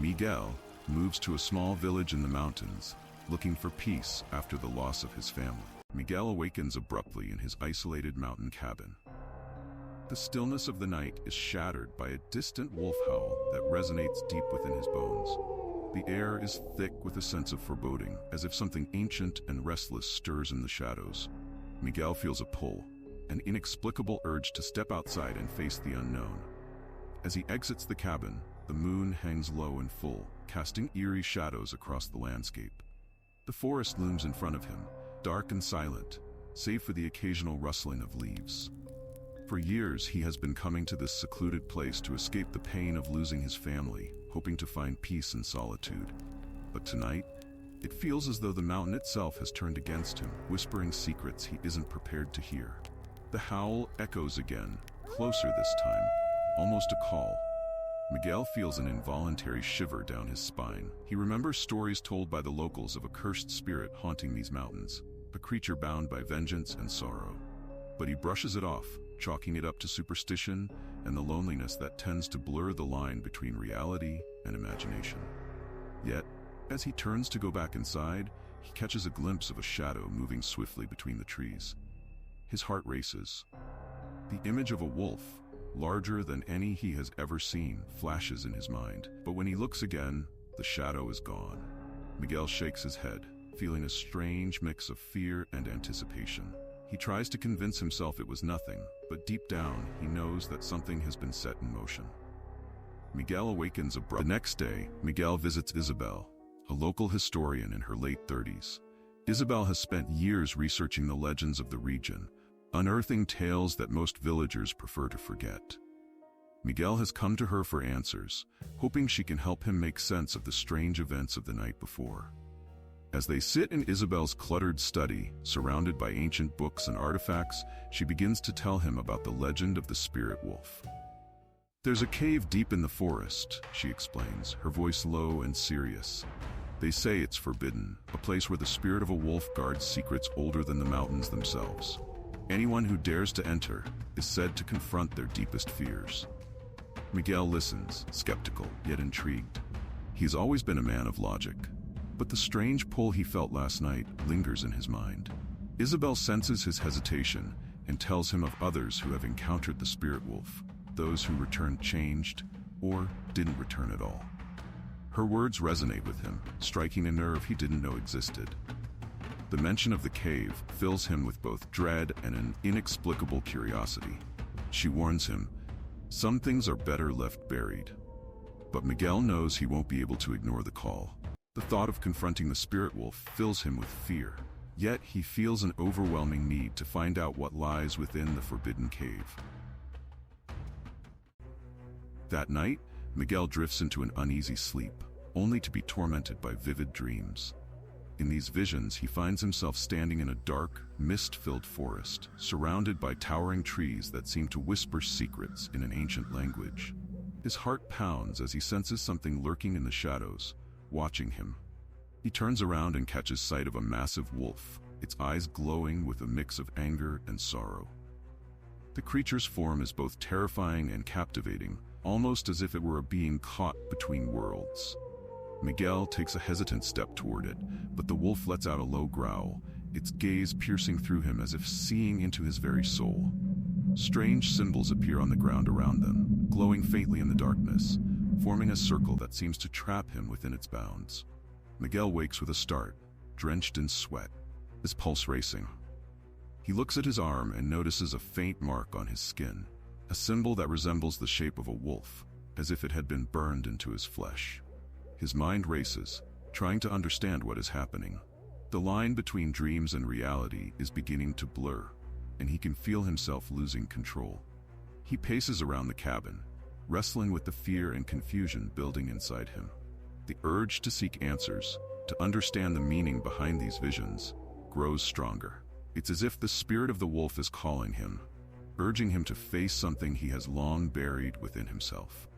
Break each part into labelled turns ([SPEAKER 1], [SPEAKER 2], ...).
[SPEAKER 1] Miguel moves to a small village in the mountains, looking for peace after the loss of his family. Miguel awakens abruptly in his isolated mountain cabin. The stillness of the night is shattered by a distant wolf howl that resonates deep within his bones. The air is thick with a sense of foreboding, as if something ancient and restless stirs in the shadows. Miguel feels a pull, an inexplicable urge to step outside and face the unknown. As he exits the cabin, the moon hangs low and full, casting eerie shadows across the landscape. The forest looms in front of him, dark and silent, save for the occasional rustling of leaves. For years, he has been coming to this secluded place to escape the pain of losing his family, hoping to find peace in solitude. But tonight, it feels as though the mountain itself has turned against him, whispering secrets he isn't prepared to hear. The howl echoes again, closer this time, almost a call. Miguel feels an involuntary shiver down his spine. He remembers stories told by the locals of a cursed spirit haunting these mountains, a creature bound by vengeance and sorrow. But he brushes it off, chalking it up to superstition and the loneliness that tends to blur the line between reality and imagination. Yet, as he turns to go back inside, he catches a glimpse of a shadow moving swiftly between the trees. His heart races. The image of a wolf, larger than any he has ever seen, flashes in his mind. But when he looks again, the shadow is gone. Miguel shakes his head, feeling a strange mix of fear and anticipation. He tries to convince himself it was nothing, but deep down, he knows that something has been set in motion. Miguel awakens abruptly. The next day, Miguel visits Isabel, a local historian in her late 30s. Isabel has spent years researching the legends of the region, unearthing tales that most villagers prefer to forget. Miguel has come to her for answers, hoping she can help him make sense of the strange events of the night before. As they sit in Isabel's cluttered study, surrounded by ancient books and artifacts, she begins to tell him about the legend of the spirit wolf. There's a cave deep in the forest, she explains, her voice low and serious. They say it's forbidden, a place where the spirit of a wolf guards secrets older than the mountains themselves. Anyone who dares to enter is said to confront their deepest fears. Miguel listens, skeptical, yet intrigued. He's always been a man of logic, but the strange pull he felt last night lingers in his mind. Isabel senses his hesitation and tells him of others who have encountered the spirit wolf, those who returned changed or didn't return at all. Her words resonate with him, striking a nerve he didn't know existed. The mention of the cave fills him with both dread and an inexplicable curiosity. She warns him, some things are better left buried. But Miguel knows he won't be able to ignore the call. The thought of confronting the spirit wolf fills him with fear. Yet he feels an overwhelming need to find out what lies within the forbidden cave. That night, Miguel drifts into an uneasy sleep, only to be tormented by vivid dreams. In these visions, he finds himself standing in a dark, mist-filled forest, surrounded by towering trees that seem to whisper secrets in an ancient language. His heart pounds as he senses something lurking in the shadows, watching him. He turns around and catches sight of a massive wolf, its eyes glowing with a mix of anger and sorrow. The creature's form is both terrifying and captivating, almost as if it were a being caught between worlds. Miguel takes a hesitant step toward it, but the wolf lets out a low growl, its gaze piercing through him as if seeing into his very soul. Strange symbols appear on the ground around them, glowing faintly in the darkness, forming a circle that seems to trap him within its bounds. Miguel wakes with a start, drenched in sweat, his pulse racing. He looks at his arm and notices a faint mark on his skin, a symbol that resembles the shape of a wolf, as if it had been burned into his flesh. His mind races, trying to understand what is happening. The line between dreams and reality is beginning to blur, and he can feel himself losing control. He paces around the cabin, wrestling with the fear and confusion building inside him. The urge to seek answers, to understand the meaning behind these visions, grows stronger. It's as if the spirit of the wolf is calling him, urging him to face something he has long buried within himself.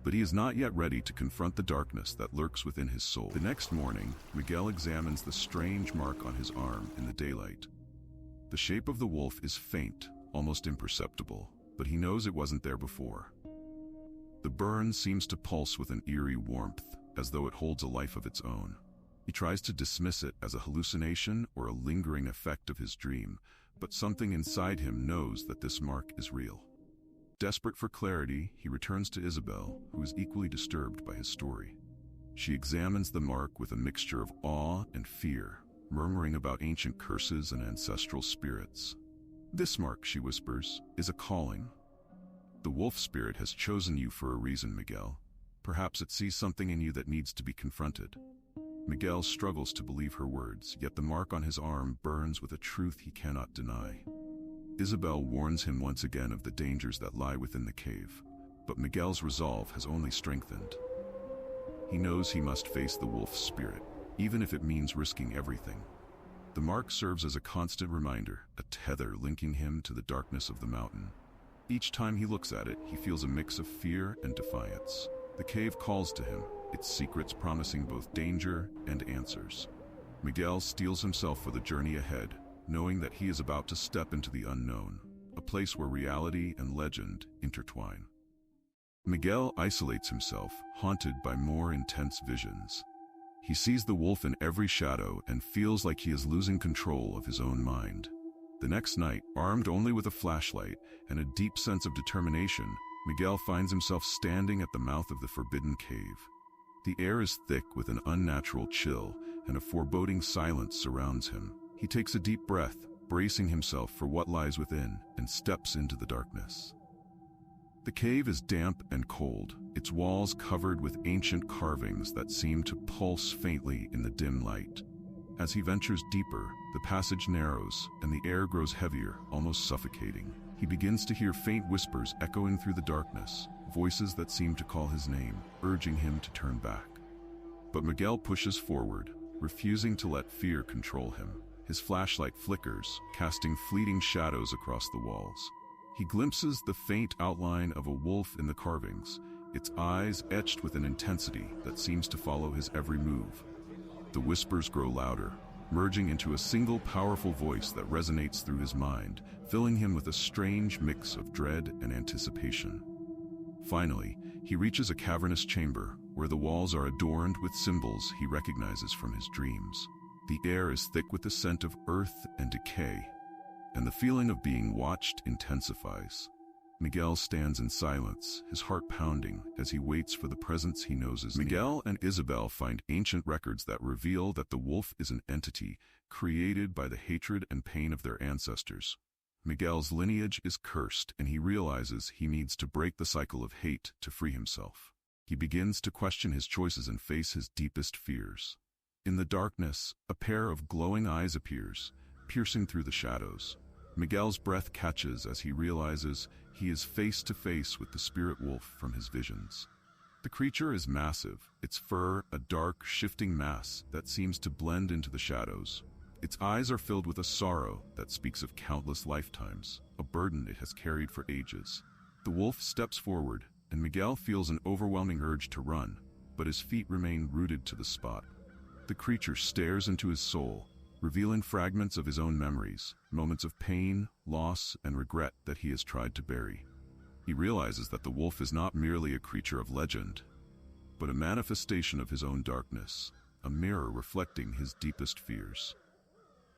[SPEAKER 1] But he is not yet ready to confront the darkness that lurks within his soul. The next morning, Miguel examines the strange mark on his arm in the daylight. The shape of the wolf is faint, almost imperceptible, but he knows it wasn't there before. The burn seems to pulse with an eerie warmth, as though it holds a life of its own. He tries to dismiss it as a hallucination or a lingering effect of his dream, but something inside him knows that this mark is real. Desperate for clarity, he returns to Isabel, who is equally disturbed by his story. She examines the mark with a mixture of awe and fear, murmuring about ancient curses and ancestral spirits. "This mark," she whispers, "is a calling. The wolf spirit has chosen you for a reason, Miguel. Perhaps it sees something in you that needs to be confronted." Miguel struggles to believe her words, yet the mark on his arm burns with a truth he cannot deny. Isabel warns him once again of the dangers that lie within the cave, but Miguel's resolve has only strengthened. He knows he must face the wolf's spirit, even if it means risking everything. The mark serves as a constant reminder, a tether linking him to the darkness of the mountain. Each time he looks at it, he feels a mix of fear and defiance. The cave calls to him, its secrets promising both danger and answers. Miguel steels himself for the journey ahead, knowing that he is about to step into the unknown, a place where reality and legend intertwine. Miguel isolates himself, haunted by more intense visions. He sees the wolf in every shadow and feels like he is losing control of his own mind. The next night, armed only with a flashlight and a deep sense of determination, Miguel finds himself standing at the mouth of the forbidden cave. The air is thick with an unnatural chill, and a foreboding silence surrounds him. He takes a deep breath, bracing himself for what lies within, and steps into the darkness. The cave is damp and cold, its walls covered with ancient carvings that seem to pulse faintly in the dim light. As he ventures deeper, the passage narrows, and the air grows heavier, almost suffocating. He begins to hear faint whispers echoing through the darkness, voices that seem to call his name, urging him to turn back. But Miguel pushes forward, refusing to let fear control him. His flashlight flickers, casting fleeting shadows across the walls. He glimpses the faint outline of a wolf in the carvings, its eyes etched with an intensity that seems to follow his every move. The whispers grow louder, merging into a single powerful voice that resonates through his mind, filling him with a strange mix of dread and anticipation. Finally, he reaches a cavernous chamber where the walls are adorned with symbols he recognizes from his dreams. The air is thick with the scent of earth and decay, and the feeling of being watched intensifies. Miguel stands in silence, his heart pounding as he waits for the presence he knows is near. Miguel and Isabel find ancient records that reveal that the wolf is an entity created by the hatred and pain of their ancestors. Miguel's lineage is cursed, and he realizes he needs to break the cycle of hate to free himself. He begins to question his choices and face his deepest fears. In the darkness, a pair of glowing eyes appears, piercing through the shadows. Miguel's breath catches as he realizes he is face to face with the spirit wolf from his visions. The creature is massive, its fur a dark, shifting mass that seems to blend into the shadows. Its eyes are filled with a sorrow that speaks of countless lifetimes, a burden it has carried for ages. The wolf steps forward, and Miguel feels an overwhelming urge to run, but his feet remain rooted to the spot. The creature stares into his soul, revealing fragments of his own memories, moments of pain, loss, and regret that he has tried to bury. He realizes that the wolf is not merely a creature of legend, but a manifestation of his own darkness, a mirror reflecting his deepest fears.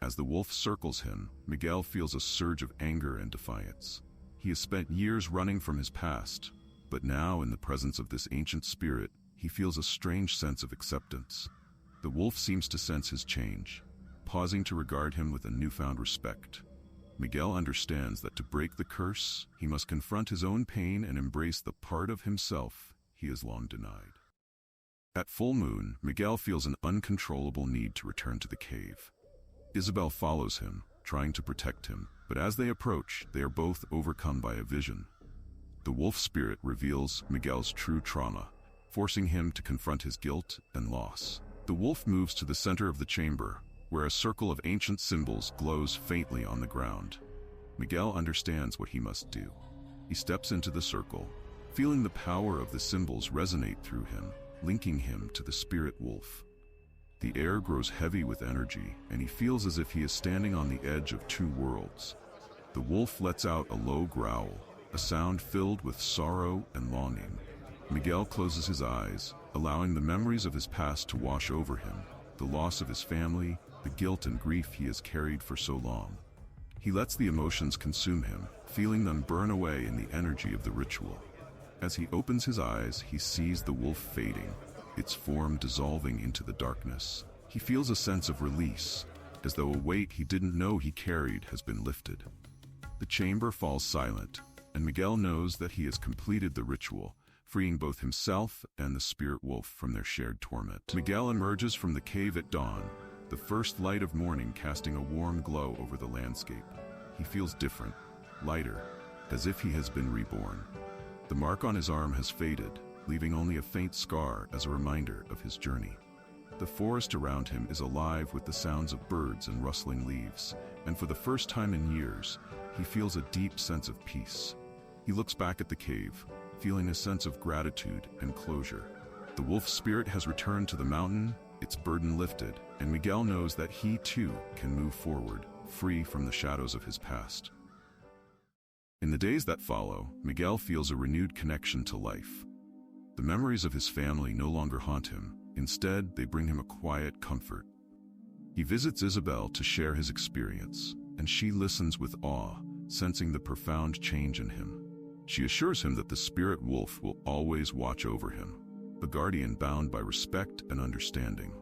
[SPEAKER 1] As the wolf circles him, Miguel feels a surge of anger and defiance. He has spent years running from his past, but now, in the presence of this ancient spirit, he feels a strange sense of acceptance. The wolf seems to sense his change, pausing to regard him with a newfound respect. Miguel understands that to break the curse, he must confront his own pain and embrace the part of himself he has long denied. At full moon, Miguel feels an uncontrollable need to return to the cave. Isabel follows him, trying to protect him, but as they approach, they are both overcome by a vision. The wolf spirit reveals Miguel's true trauma, forcing him to confront his guilt and loss. The wolf moves to the center of the chamber, where a circle of ancient symbols glows faintly on the ground. Miguel understands what he must do. He steps into the circle, feeling the power of the symbols resonate through him, linking him to the spirit wolf. The air grows heavy with energy, and he feels as if he is standing on the edge of two worlds. The wolf lets out a low growl, a sound filled with sorrow and longing. Miguel closes his eyes, allowing the memories of his past to wash over him, the loss of his family, the guilt and grief he has carried for so long. He lets the emotions consume him, feeling them burn away in the energy of the ritual. As he opens his eyes, he sees the wolf fading, its form dissolving into the darkness. He feels a sense of release, as though a weight he didn't know he carried has been lifted. The chamber falls silent, and Miguel knows that he has completed the ritual, freeing both himself and the spirit wolf from their shared torment. Miguel emerges from the cave at dawn, the first light of morning casting a warm glow over the landscape. He feels different, lighter, as if he has been reborn. The mark on his arm has faded, leaving only a faint scar as a reminder of his journey. The forest around him is alive with the sounds of birds and rustling leaves, and for the first time in years, he feels a deep sense of peace. He looks back at the cave, feeling a sense of gratitude and closure. The wolf spirit has returned to the mountain, its burden lifted, and Miguel knows that he too can move forward, free from the shadows of his past. In the days that follow, Miguel feels a renewed connection to life. The memories of his family no longer haunt him. Instead, they bring him a quiet comfort. He visits Isabel to share his experience, and she listens with awe, sensing the profound change in him. She assures him that the spirit wolf will always watch over him, a guardian bound by respect and understanding.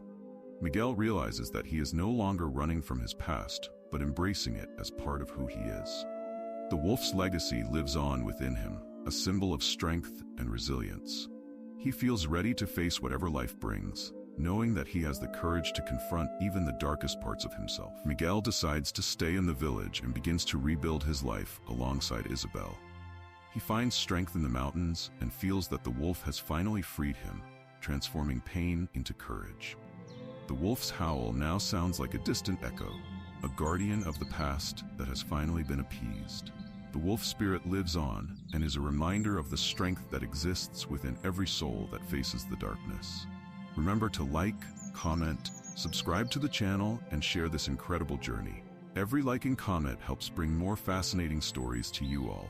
[SPEAKER 1] Miguel realizes that he is no longer running from his past, but embracing it as part of who he is. The wolf's legacy lives on within him, a symbol of strength and resilience. He feels ready to face whatever life brings, knowing that he has the courage to confront even the darkest parts of himself. Miguel decides to stay in the village and begins to rebuild his life alongside Isabel. He finds strength in the mountains and feels that the wolf has finally freed him, transforming pain into courage. The wolf's howl now sounds like a distant echo, a guardian of the past that has finally been appeased. The wolf spirit lives on and is a reminder of the strength that exists within every soul that faces the darkness. Remember to like, comment, subscribe to the channel, and share this incredible journey. Every like and comment helps bring more fascinating stories to you all.